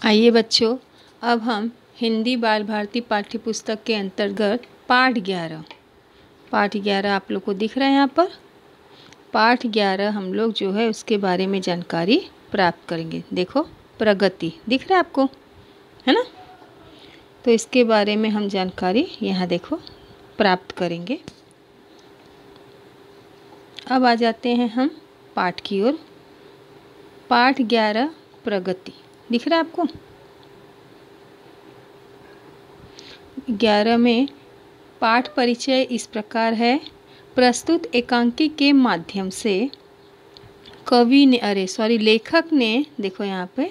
आइए बच्चों, अब हम हिंदी बाल भारती पाठ्य पुस्तक के अंतर्गत पाठ 11 आप लोग को दिख रहा है यहाँ पर। पाठ 11 हम लोग जो है उसके बारे में जानकारी प्राप्त करेंगे। देखो, प्रगति दिख रहा है आपको, है ना। तो इसके बारे में हम जानकारी यहाँ देखो प्राप्त करेंगे। अब आ जाते हैं हम पाठ की ओर। पाठ 11 प्रगति दिख रहा है आपको। 11 में पाठ परिचय इस प्रकार है। प्रस्तुत एकांकी के माध्यम से लेखक ने, देखो यहाँ पे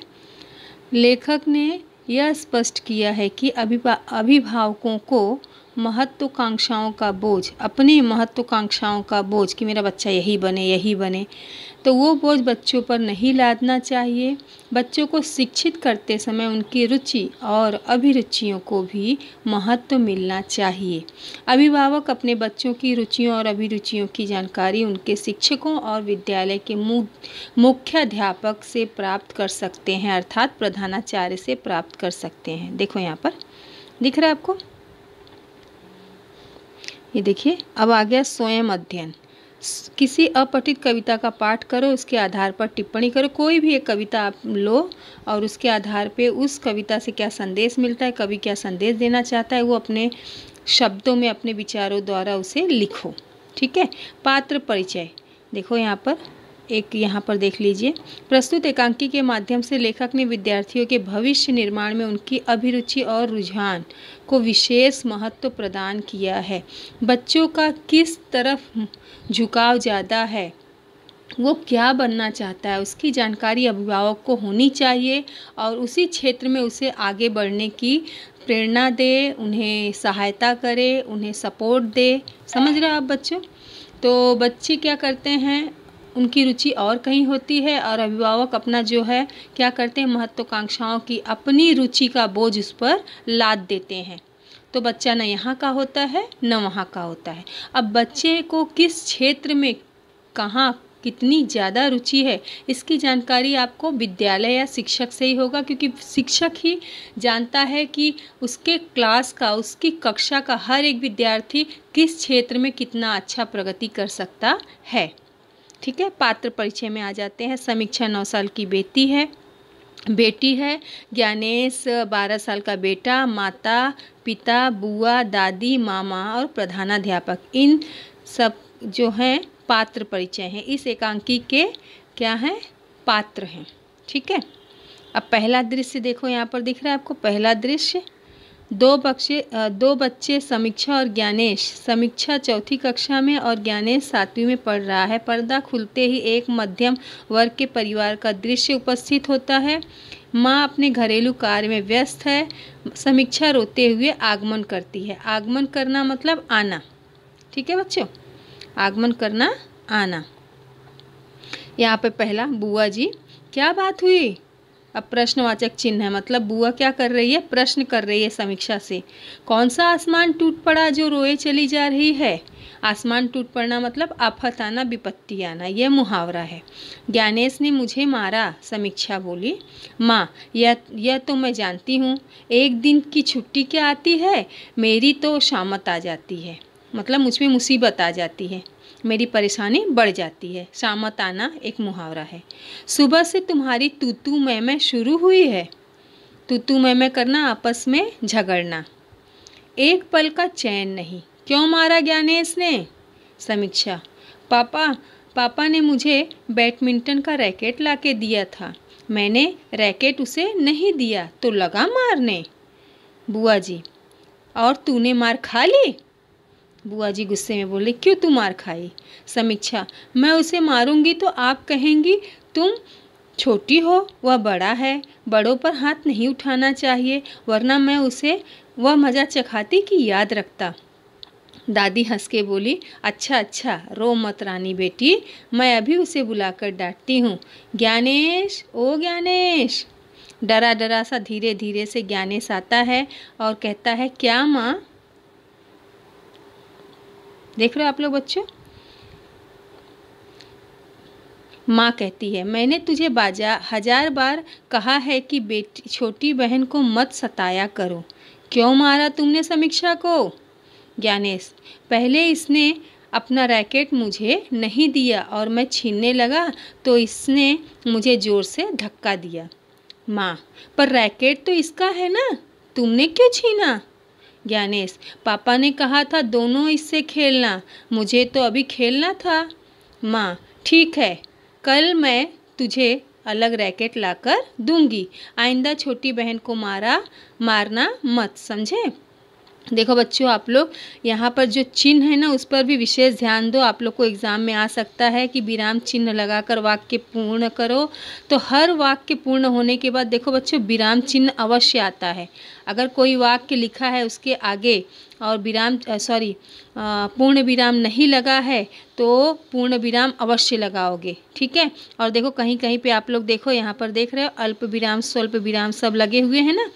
लेखक ने यह स्पष्ट किया है कि अभिभावकों को अपनी महत्वाकांक्षाओं का बोझ कि मेरा बच्चा यही बने, तो वो बोझ बच्चों पर नहीं लादना चाहिए। बच्चों को शिक्षित करते समय उनकी रुचि और अभिरुचियों को भी महत्व मिलना चाहिए। अभिभावक अपने बच्चों की रुचियों और अभिरुचियों की जानकारी उनके शिक्षकों और विद्यालय के मुख्याध्यापक से प्राप्त कर सकते हैं, अर्थात प्रधानाचार्य से प्राप्त कर सकते हैं। देखो यहाँ पर दिख रहा है आपको, ये देखिए। अब आ गया स्वयं अध्ययन। किसी अपठित कविता का पाठ करो, उसके आधार पर टिप्पणी करो। कोई भी एक कविता आप लो और उसके आधार पे उस कविता से क्या संदेश मिलता है, कवि क्या संदेश देना चाहता है, वो अपने शब्दों में अपने विचारों द्वारा उसे लिखो। ठीक है। पात्र परिचय देखो यहाँ पर देख लीजिए। प्रस्तुत एकांकी के माध्यम से लेखक ने विद्यार्थियों के भविष्य निर्माण में उनकी अभिरुचि और रुझान को विशेष महत्व प्रदान किया है। बच्चों का किस तरफ झुकाव ज़्यादा है, वो क्या बनना चाहता है, उसकी जानकारी अभिभावक को होनी चाहिए और उसी क्षेत्र में उसे आगे बढ़ने की प्रेरणा दे, उन्हें सहायता करे, उन्हें सपोर्ट दे। समझ रहे हो आप बच्चों। तो बच्चे क्या करते हैं, उनकी रुचि और कहीं होती है और अभिभावक अपना जो है क्या करते हैं, महत्वाकांक्षाओं की अपनी रुचि का बोझ उस पर लाद देते हैं। तो बच्चा न यहाँ का होता है न वहाँ का होता है। अब बच्चे को किस क्षेत्र में कहाँ कितनी ज़्यादा रुचि है, इसकी जानकारी आपको विद्यालय या शिक्षक से ही होगा, क्योंकि शिक्षक ही जानता है कि उसके क्लास का, उसकी कक्षा का हर एक विद्यार्थी किस क्षेत्र में कितना अच्छा प्रगति कर सकता है। ठीक है। पात्र परिचय में आ जाते हैं। समीक्षा 9 साल की बेटी है। ज्ञानेश 12 साल का बेटा। माता पिता, बुआ, दादी, मामा और प्रधानाध्यापक, इन सब जो हैं पात्र परिचय हैं। इस एकांकी के क्या हैं, पात्र हैं। ठीक है। अब पहला दृश्य देखो, यहाँ पर दिख रहा है आपको। पहला दृश्य, दो बच्चे समीक्षा और ज्ञानेश। समीक्षा 4ठी कक्षा में और ज्ञानेश 7वीं में पढ़ रहा है। पर्दा खुलते ही एक मध्यम वर्ग के परिवार का दृश्य उपस्थित होता है। माँ अपने घरेलू कार्य में व्यस्त है। समीक्षा रोते हुए आगमन करती है। आगमन करना मतलब आना। ठीक है बच्चों, आगमन करना, आना। यहाँ पे पहला, बुआ जी क्या बात हुई। अब प्रश्नवाचक चिन्ह है, मतलब बुआ क्या कर रही है, प्रश्न कर रही है समीक्षा से। कौन सा आसमान टूट पड़ा जो रोए चली जा रही है। आसमान टूट पड़ना मतलब आफत आना, विपत्ति आना, यह मुहावरा है। ज्ञानेश ने मुझे मारा, समीक्षा बोली। माँ, यह तो मैं जानती हूँ। एक दिन की छुट्टी क्या आती है, मेरी तो शामत आ जाती है, मतलब मुझ में मुसीबत आ जाती है, मेरी परेशानी बढ़ जाती है। शामत आना एक मुहावरा है। सुबह से तुम्हारी तू मैं शुरू हुई है। तू मैं करना, आपस में झगड़ना। एक पल का चैन नहीं। क्यों मारा ज्ञानेश ने। समीक्षा, पापा ने मुझे बैडमिंटन का रैकेट लाके दिया था। मैंने रैकेट उसे नहीं दिया तो लगा मारने। बुआ जी, और तूने मार खा ली। बुआ जी गुस्से में बोले, क्यों तू मार खाई। समीक्षा, मैं उसे मारूंगी तो आप कहेंगी तुम छोटी हो, वह बड़ा है, बड़ों पर हाथ नहीं उठाना चाहिए, वरना मैं उसे वह मज़ा चखाती कि याद रखता। दादी हंस के बोली, अच्छा, रो मत रानी बेटी, मैं अभी उसे बुलाकर डांटती हूँ। ज्ञानेश, ओ ज्ञानेश। डरा डरा सा धीरे धीरे से ज्ञानेश आता है और कहता है, क्या माँ। देख रहे हो आप लोग बच्चों। माँ कहती है, मैंने तुझे 1000 बार कहा है कि बेटी छोटी बहन को मत सताया करो। क्यों मारा तुमने समीक्षा को? ज्ञानेश, पहले इसने अपना रैकेट मुझे नहीं दिया और मैं छीनने लगा तो इसने मुझे ज़ोर से धक्का दिया। माँ, पर रैकेट तो इसका है ना, तुमने क्यों छीना? ज्ञानेश, पापा ने कहा था दोनों इससे खेलना, मुझे तो अभी खेलना था। माँ, ठीक है, कल मैं तुझे अलग रैकेट लाकर दूंगी। आइंदा छोटी बहन को मारना मत, समझे? देखो बच्चों, आप लोग यहाँ पर जो चिन्ह है ना उस पर भी विशेष ध्यान दो। आप लोग को एग्ज़ाम में आ सकता है कि विराम चिन्ह लगाकर वाक्य पूर्ण करो। तो हर वाक्य पूर्ण होने के बाद देखो बच्चों, विराम चिन्ह अवश्य आता है। अगर कोई वाक्य लिखा है उसके आगे और पूर्ण विराम नहीं लगा है तो पूर्ण विराम अवश्य लगाओगे, ठीक है? और देखो कहीं कहीं पे आप लोग देखो, यहाँ पर देख रहे हो अल्प विराम, स्वल्प विराम सब लगे हुए हैं ना।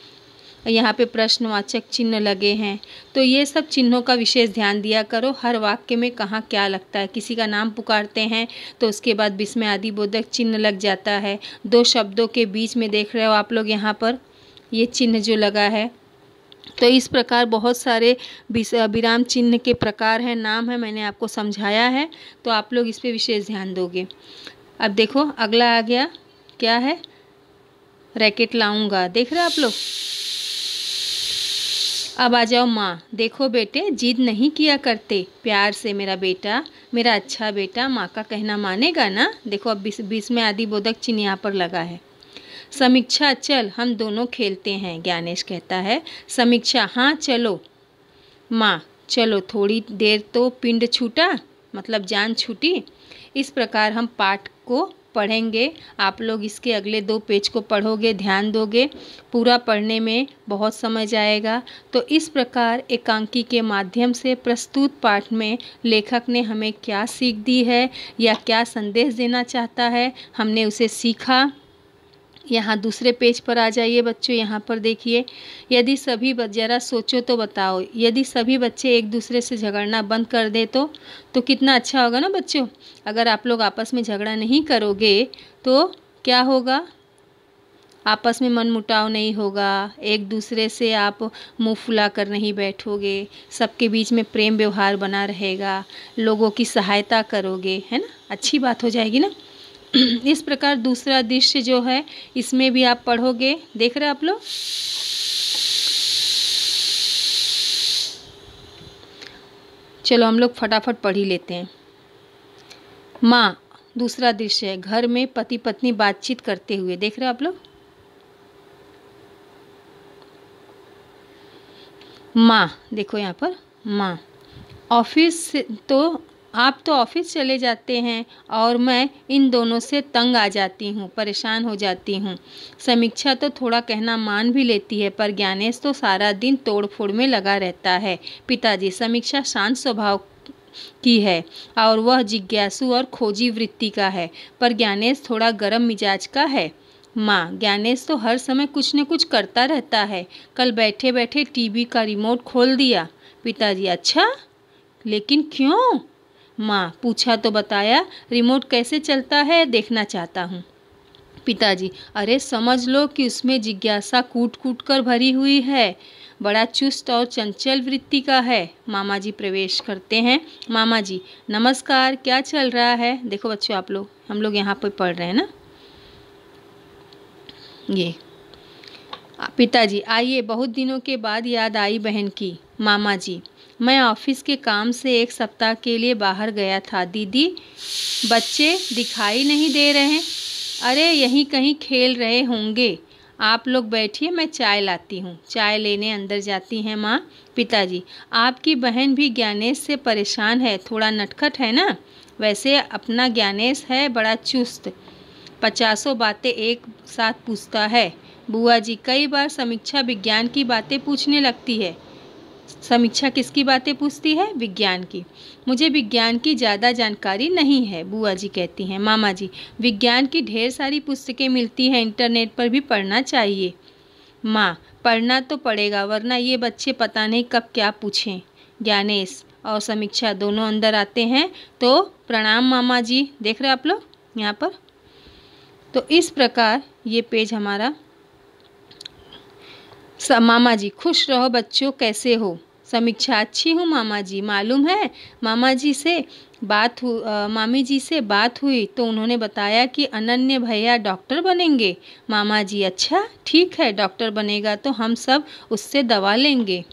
यहाँ पे प्रश्नवाचक चिन्ह लगे हैं। तो ये सब चिन्हों का विशेष ध्यान दिया करो। हर वाक्य में कहाँ क्या लगता है। किसी का नाम पुकारते हैं तो उसके बाद विस्मय आदि बोधक चिन्ह लग जाता है। दो शब्दों के बीच में देख रहे हो आप लोग यहाँ पर ये चिन्ह जो लगा है। तो इस प्रकार बहुत सारे विराम चिन्ह के प्रकार हैं, नाम है, मैंने आपको समझाया है। तो आप लोग इस पर विशेष ध्यान दोगे। अब देखो अगला आ गया, क्या है? रैकेट लाऊंगा, देख रहे हो आप लोग। अब आ जाओ माँ, देखो बेटे जिद नहीं किया करते, प्यार से मेरा बेटा, मेरा अच्छा बेटा, माँ का कहना मानेगा ना। देखो अब 20 में आदि बोधक चिन्ह यहाँ पर लगा है। समीक्षा, चल हम दोनों खेलते हैं। ज्ञानेश कहता है, समीक्षा, हाँ चलो। माँ, चलो थोड़ी देर तो पिंड छूटा, मतलब जान छूटी। इस प्रकार हम पाठ को पढ़ेंगे। आप लोग इसके अगले 2 पेज को पढ़ोगे, ध्यान दोगे, पूरा पढ़ने में बहुत समय जाएगा। तो इस प्रकार एकांकी के माध्यम से प्रस्तुत पाठ में लेखक ने हमें क्या सीख दी है या क्या संदेश देना चाहता है, हमने उसे सीखा। यहाँ दूसरे पेज पर आ जाइए बच्चों, यहाँ पर देखिए, यदि सभी जरा सोचो तो बताओ, यदि सभी बच्चे एक दूसरे से झगड़ना बंद कर दे तो कितना अच्छा होगा ना बच्चों। अगर आप लोग आपस में झगड़ा नहीं करोगे तो क्या होगा? आपस में मनमुटाव नहीं होगा, एक दूसरे से आप मुंह फुला कर नहीं बैठोगे, सबके बीच में प्रेम व्यवहार बना रहेगा, लोगों की सहायता करोगे, है ना, अच्छी बात हो जाएगी ना। इस प्रकार दूसरा दृश्य जो है इसमें भी आप पढ़ोगे, देख रहे हैं आप लोग। चलो हम लोग फटाफट पढ़ ही लेते हैं। माँ, दूसरा दृश्य है, घर में पति पत्नी बातचीत करते हुए, देख रहे हो आप लोग। माँ, देखो यहाँ पर, माँ, आप तो ऑफिस चले जाते हैं और मैं इन दोनों से तंग आ जाती हूँ, परेशान हो जाती हूँ। समीक्षा तो थोड़ा कहना मान भी लेती है, पर ज्ञानेश तो सारा दिन तोड़ फोड़ में लगा रहता है। पिताजी, समीक्षा शांत स्वभाव की है और वह जिज्ञासु और खोजी वृत्ति का है, पर ज्ञानेश थोड़ा गर्म मिजाज का है। माँ, ज्ञानेश तो हर समय कुछ न कुछ करता रहता है, कल बैठे बैठे टीवी का रिमोट खोल दिया। पिताजी, अच्छा, लेकिन क्यों? माँ, पूछा तो बताया, रिमोट कैसे चलता है देखना चाहता हूँ। पिताजी, अरे समझ लो कि उसमें जिज्ञासा कूट कूट कर भरी हुई है, बड़ा चुस्त और चंचल वृत्ति का है। मामा जी प्रवेश करते हैं। मामा जी, नमस्कार, क्या चल रहा है? देखो बच्चों आप लोग, हम लोग यहाँ पर पढ़ रहे हैं ना। ये पिताजी, आइए, बहुत दिनों के बाद याद आई बहन की। मामा जी, मैं ऑफिस के काम से 1 सप्ताह के लिए बाहर गया था। दीदी, बच्चे दिखाई नहीं दे रहे हैं। अरे यहीं कहीं खेल रहे होंगे, आप लोग बैठिए, मैं चाय लाती हूँ। चाय लेने अंदर जाती हैं माँ। पिताजी, आपकी बहन भी ज्ञानेश से परेशान है, थोड़ा नटखट है ना। वैसे अपना ज्ञानेश है बड़ा चुस्त, 50 बातें एक साथ पूछता है। बुआ जी, कई बार समीक्षा विज्ञान की बातें पूछने लगती है। समीक्षा किसकी बातें पूछती है? विज्ञान की। मुझे विज्ञान की ज़्यादा जानकारी नहीं है, बुआ जी कहती हैं। मामा जी, विज्ञान की ढेर सारी पुस्तकें मिलती हैं, इंटरनेट पर भी पढ़ना चाहिए। माँ, पढ़ना तो पड़ेगा, वरना ये बच्चे पता नहीं कब क्या पूछें। ज्ञानेश और समीक्षा दोनों अंदर आते हैं। तो प्रणाम मामा जी, देख रहे आप लोग। यहाँ पर। तो इस प्रकार ये पेज हमारा मामा जी, खुश रहो बच्चों, कैसे हो? समीक्षा, अच्छी हूँ मामा जी। मालूम है मामी जी से बात हुई तो उन्होंने बताया कि अनन्य भैया डॉक्टर बनेंगे। मामा जी, अच्छा ठीक है, डॉक्टर बनेगा तो हम सब उससे दवा लेंगे।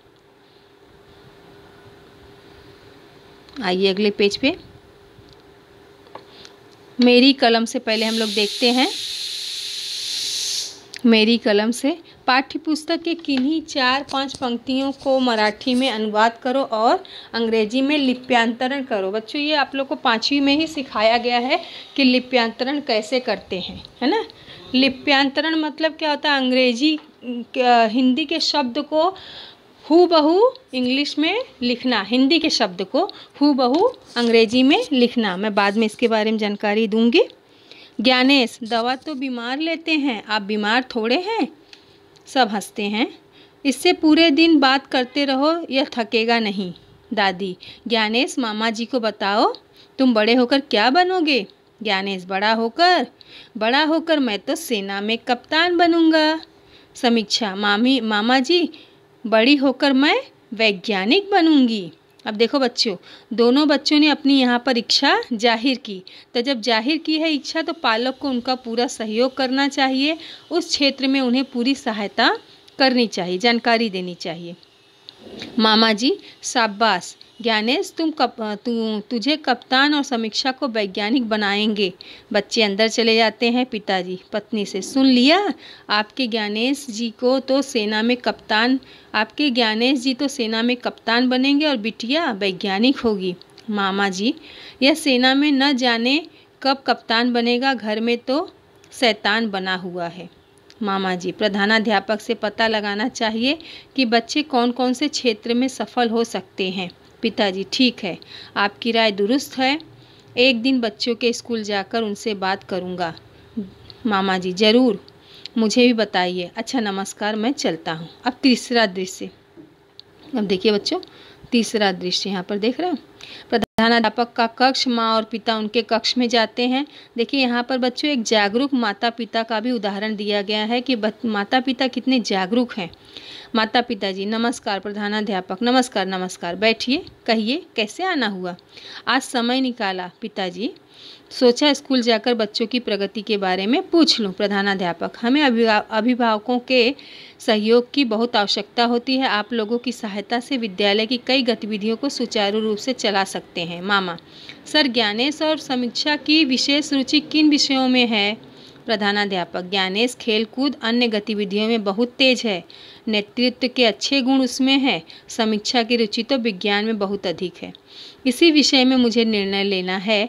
आइए अगले पेज पे। मेरी कलम से पहले हम लोग देखते हैं। मेरी कलम से पाठ्य पुस्तक के किन्हीं 4-5 पंक्तियों को मराठी में अनुवाद करो और अंग्रेजी में लिप्यांतरण करो। बच्चों ये आप लोग को 5वीं में ही सिखाया गया है कि लिप्यांतरण कैसे करते हैं, है ना। लिप्यांतरण मतलब क्या होता है? अंग्रेजी हिंदी के शब्द को हूबहू इंग्लिश में लिखना, हिंदी के शब्द को हूबहू अंग्रेजी में लिखना। मैं बाद में इसके बारे में जानकारी दूंगी। ज्ञानेश, दवा तो बीमार लेते हैं, आप बीमार थोड़े हैं। सब हंसते हैं। इससे पूरे दिन बात करते रहो, यह थकेगा नहीं। दादी, ज्ञानेश मामा जी को बताओ तुम बड़े होकर क्या बनोगे? ज्ञानेश, बड़ा होकर मैं तो सेना में कप्तान बनूंगा। समीक्षा, मामा जी, बड़ी होकर मैं वैज्ञानिक बनूंगी। अब देखो बच्चों, दोनों बच्चों ने अपनी यहाँ पर इच्छा जाहिर की। तो जब जाहिर की है इच्छा तो पालक को उनका पूरा सहयोग करना चाहिए, उस क्षेत्र में उन्हें पूरी सहायता करनी चाहिए, जानकारी देनी चाहिए। मामा जी, शाबाश। ज्ञानेश, तुझे कप्तान और समीक्षा को वैज्ञानिक बनाएंगे। बच्चे अंदर चले जाते हैं। पिताजी पत्नी से, सुन लिया? आपके ज्ञानेश जी तो सेना में कप्तान बनेंगे और बिटिया वैज्ञानिक होगी। मामा जी, यह सेना में न जाने कब कप्तान बनेगा, घर में तो शैतान बना हुआ है। मामा जी, प्रधानाध्यापक से पता लगाना चाहिए कि बच्चे कौन कौन से क्षेत्र में सफल हो सकते हैं। पिताजी, ठीक है, आपकी राय दुरुस्त है। एक दिन बच्चों के स्कूल जाकर उनसे बात करूंगा। मामा जी, जरूर, मुझे भी बताइए। अच्छा नमस्कार, मैं चलता हूँ। अब तीसरा दृश्य। अब देखिए बच्चों, तीसरा दृश्य यहाँ पर देख रहे हैं। प्रधानाध्यापक का कक्ष, माँ और पिता उनके कक्ष में जाते हैं। देखिए यहाँ पर बच्चों एक जागरूक माता पिता का भी उदाहरण दिया गया है कि माता पिता कितने जागरूक हैं। माता पिता जी, नमस्कार। प्रधानाध्यापक, नमस्कार, बैठिए, कहिए कैसे आना हुआ? आज समय निकाला पिताजी, सोचा स्कूल जाकर बच्चों की प्रगति के बारे में पूछ लूं। प्रधानाध्यापक, हमें अभिभावकों के सहयोग की बहुत आवश्यकता होती है। आप लोगों की सहायता से विद्यालय की कई गतिविधियों को सुचारू रूप से चला सकते हैं। मामा, सर ज्ञानेश और समीक्षा की विशेष रुचि किन विषयों में है? प्रधानाध्यापक, ज्ञानेश खेलकूद अन्य गतिविधियों में बहुत तेज है, नेतृत्व के अच्छे गुण उसमें है। समीक्षा की रुचि तो विज्ञान में बहुत अधिक है। इसी विषय में मुझे निर्णय लेना है,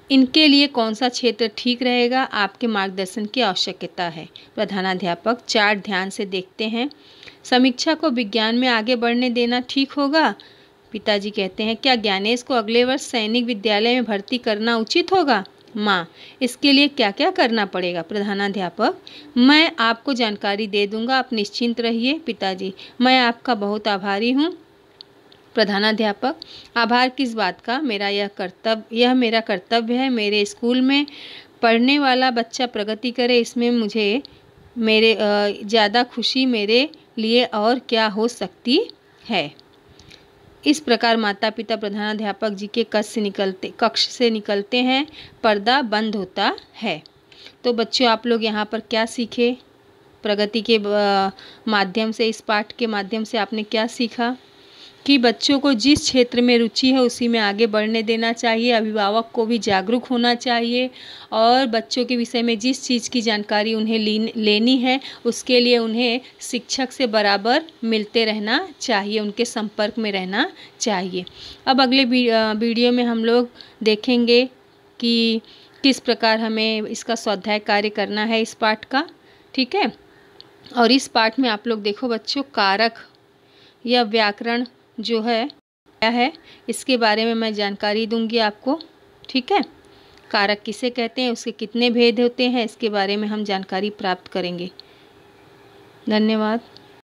इनके लिए कौन सा क्षेत्र ठीक रहेगा? आपके मार्गदर्शन की आवश्यकता है। प्रधानाध्यापक चार्ट ध्यान से देखते हैं। समीक्षा को विज्ञान में आगे बढ़ने देना ठीक होगा। पिताजी कहते हैं, क्या ज्ञानेश को अगले वर्ष सैनिक विद्यालय में भर्ती करना उचित होगा? माँ, इसके लिए क्या क्या करना पड़ेगा? प्रधानाध्यापक, मैं आपको जानकारी दे दूंगा, आप निश्चिंत रहिए। पिताजी, मैं आपका बहुत आभारी हूँ। प्रधानाध्यापक, आभार किस बात का? यह मेरा कर्तव्य है। मेरे स्कूल में पढ़ने वाला बच्चा प्रगति करे, इसमें मुझे ज़्यादा खुशी मेरे लिए और क्या हो सकती है। इस प्रकार माता पिता प्रधानाध्यापक जी के कक्ष से निकलते हैं। पर्दा बंद होता है। तो बच्चों, आप लोग यहाँ पर क्या सीखे? प्रगति के माध्यम से, इस पाठ के माध्यम से आपने क्या सीखा कि बच्चों को जिस क्षेत्र में रुचि है उसी में आगे बढ़ने देना चाहिए। अभिभावक को भी जागरूक होना चाहिए और बच्चों के विषय में जिस चीज़ की जानकारी उन्हें लेनी है उसके लिए उन्हें शिक्षक से बराबर मिलते रहना चाहिए, उनके संपर्क में रहना चाहिए। अब अगले वीडियो में हम लोग देखेंगे कि किस प्रकार हमें इसका स्वाध्याय कार्य करना है इस पाठ का, ठीक है। और इस पाठ में आप लोग देखो बच्चों, कारक या व्याकरण जो है क्या है, इसके बारे में मैं जानकारी दूंगी आपको, ठीक है। कारक किसे कहते हैं, उसके कितने भेद होते हैं, इसके बारे में हम जानकारी प्राप्त करेंगे। धन्यवाद।